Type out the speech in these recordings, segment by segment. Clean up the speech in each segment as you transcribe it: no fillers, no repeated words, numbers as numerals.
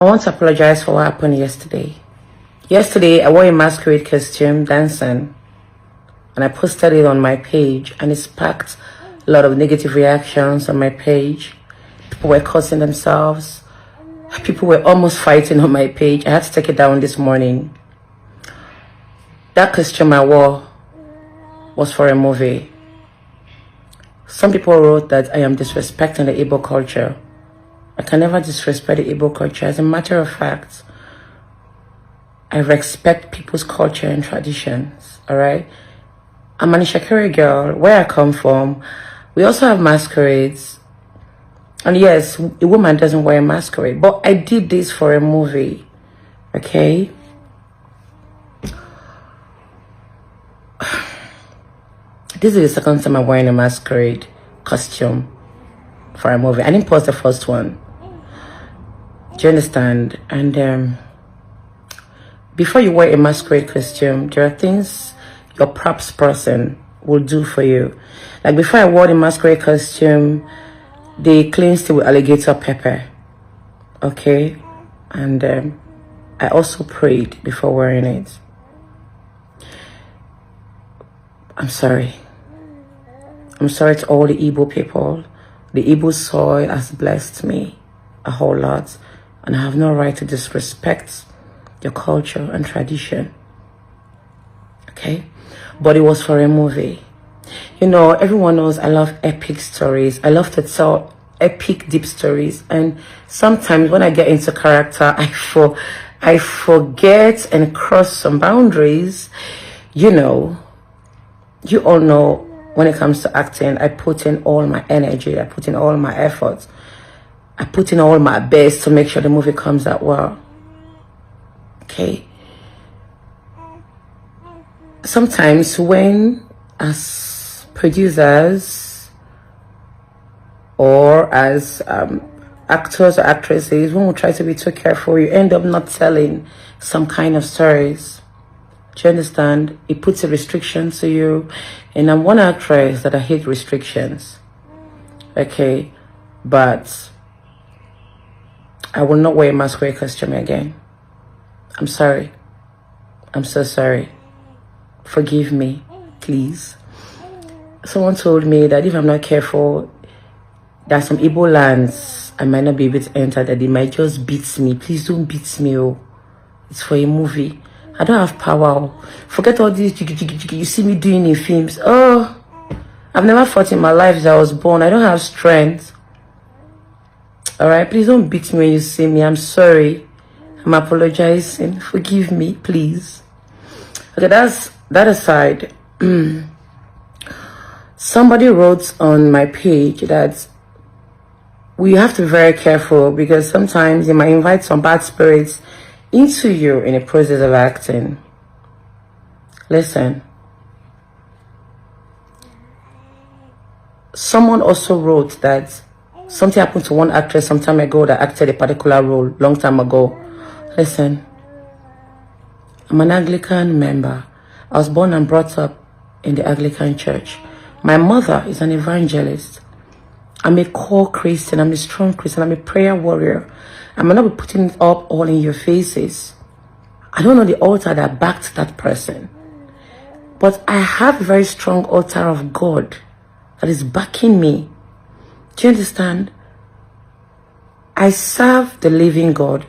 I want to apologize for what happened yesterday. Yesterday, I wore a masquerade costume dancing, and I posted it on my page, and it sparked a lot of negative reactions on my page. People were cursing themselves. People were almost fighting on my page. I had to take it down this morning. That costume I wore was for a movie. Some people wrote that I am disrespecting the Igbo culture. I can never disrespect the Igbo culture. As a matter of fact, I respect people's culture and traditions, all right? I'm an Ishakiri girl. Where I come from, we also have masquerades. And yes, a woman doesn't wear a masquerade, but I did this for a movie, okay? This is the second time I'm wearing a masquerade costume for a movie. I didn't post the first one. Do you understand? And before you wear a masquerade costume, there are things your props person will do for you. Like before I wore the masquerade costume, they cleansed it with alligator pepper. Okay? And I also prayed before wearing it. I'm sorry. I'm sorry to all the Igbo people. The Igbo soil has blessed me a whole lot, and I have no right to disrespect your culture and tradition. Okay? But it was for a movie. You know, everyone knows I love epic stories. I love to tell epic, deep stories. And sometimes when I get into character, I forget and cross some boundaries. You know, you all know, when it comes to acting, I put in all my energy. I put in all my efforts. I put in all my best to make sure the movie comes out well. Okay? Sometimes when, as producers or as actors or actresses, when we try to be too careful, you end up not telling some kind of stories. Do you understand? It puts a restriction to you. And I'm one actress that I hate restrictions. Okay? But I will not wear a masquerade costume again. I'm sorry. I'm so sorry. Forgive me, please. Someone told me that if I'm not careful, there are some Igbo lands I might not be able to enter, that they might just beat me. Please don't beat me. Oh, it's for a movie. I don't have power. Forget all these you see me doing in films. Oh, I've never fought in my life as I was born. I don't have strength. All right, please don't beat me when you see me. I'm sorry. I'm apologizing. Forgive me, please. Okay, that aside. Somebody wrote on my page that we have to be very careful because sometimes you might invite some bad spirits into you in the process of acting. Listen. Someone also wrote that something happened to one actress some time ago that acted a particular role long time ago. Listen. I'm an Anglican member. I was born and brought up in the Anglican church. My mother is an evangelist. I'm a core Christian. I'm a strong Christian. I'm a prayer warrior. I may not be putting it up all in your faces. I don't know the altar that backed that person. But I have a very strong altar of God that is backing me. Do you understand? I serve the living God.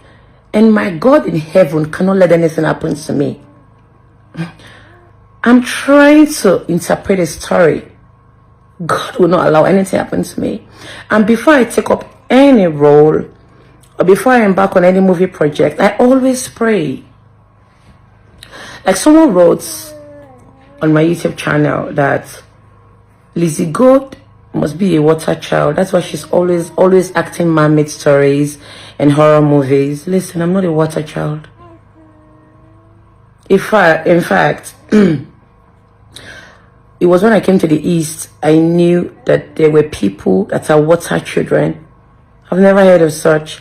And my God in heaven cannot let anything happen to me. I'm trying to interpret a story. God will not allow anything to happen to me. And before I take up any role, or before I embark on any movie project, I always pray. Like someone wrote on my YouTube channel that Lizzy Gold must be a water child. That's why she's always acting mermaid stories and horror movies. Listen, I'm not a water child. In fact, it was when I came to the East, I knew that there were people that are water children. I've never heard of such.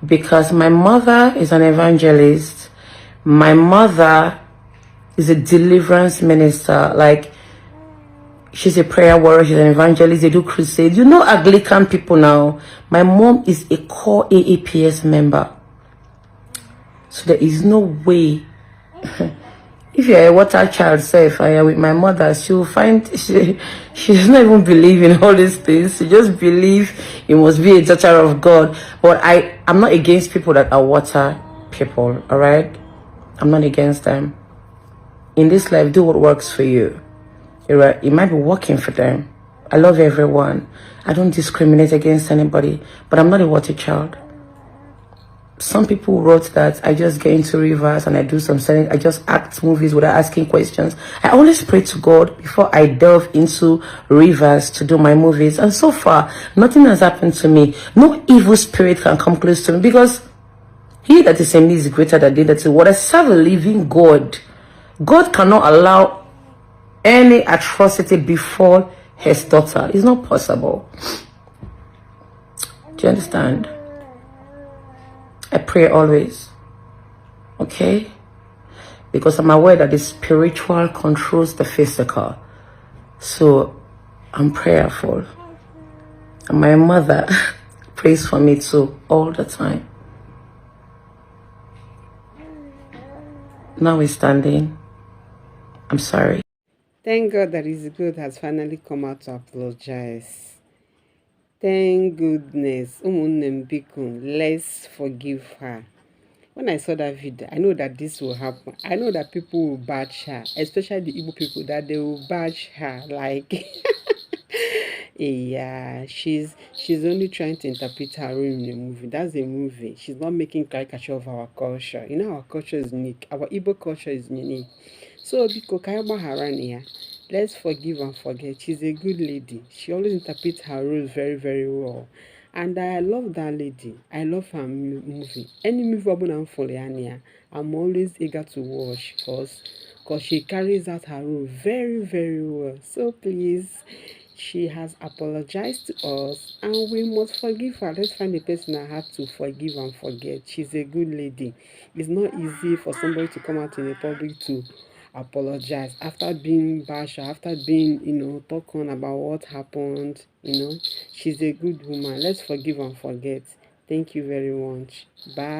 Because my mother is an evangelist. My mother is a deliverance minister. Like, she's a prayer warrior. She's an evangelist. They do crusades. You know Anglican people now. My mom is a core AAPS member. So there is no way. If you're a water child, say if I am with my mother, she'll find she does not even believe in all these things. She just believe you must be a daughter of God. But I'm not against people that are water people, all right? I'm not against them. In this life, do what works for you. You're right. It might be working for them. I love everyone. I don't discriminate against anybody, but I'm not a water child. Some people wrote that I just get into rivers and I do some selling. I just act movies without asking questions. I always pray to God before I delve into rivers to do my movies. And so far, nothing has happened to me. No evil spirit can come close to me because he that is in me is greater than they that is. What I serve a living God. God cannot allow any atrocity befall his daughter. It's not possible. Do you understand? I pray always, okay? Because I'm aware that the spiritual controls the physical. So I'm prayerful. And my mother prays for me too all the time. Notwithstanding, I'm sorry. Thank God that Lizzy Gold has finally come out to apologize. Thank goodness. Let's forgive her. When I saw that video, I know that this will happen. I know that people will bash her, especially the Igbo people, that they will bash her. Like, yeah, she's only trying to interpret her role in the movie. That's a movie. She's not making caricature of our culture. You know, our culture is unique. Our Igbo culture is unique. So, Biko Kayaba Harania, let's forgive and forget. She's a good lady. She always interprets her roles very, very well. And I love that lady. I love her movie. Any movie I'm following, I'm always eager to watch because she carries out her role very, very well. So please, she has apologized to us and we must forgive her. Let's find a person I have to forgive and forget. She's a good lady. It's not easy for somebody to come out in the public to apologize after being bashed, after being, talking about what happened. She's a good woman. Let's forgive and forget. Thank you very much. Bye.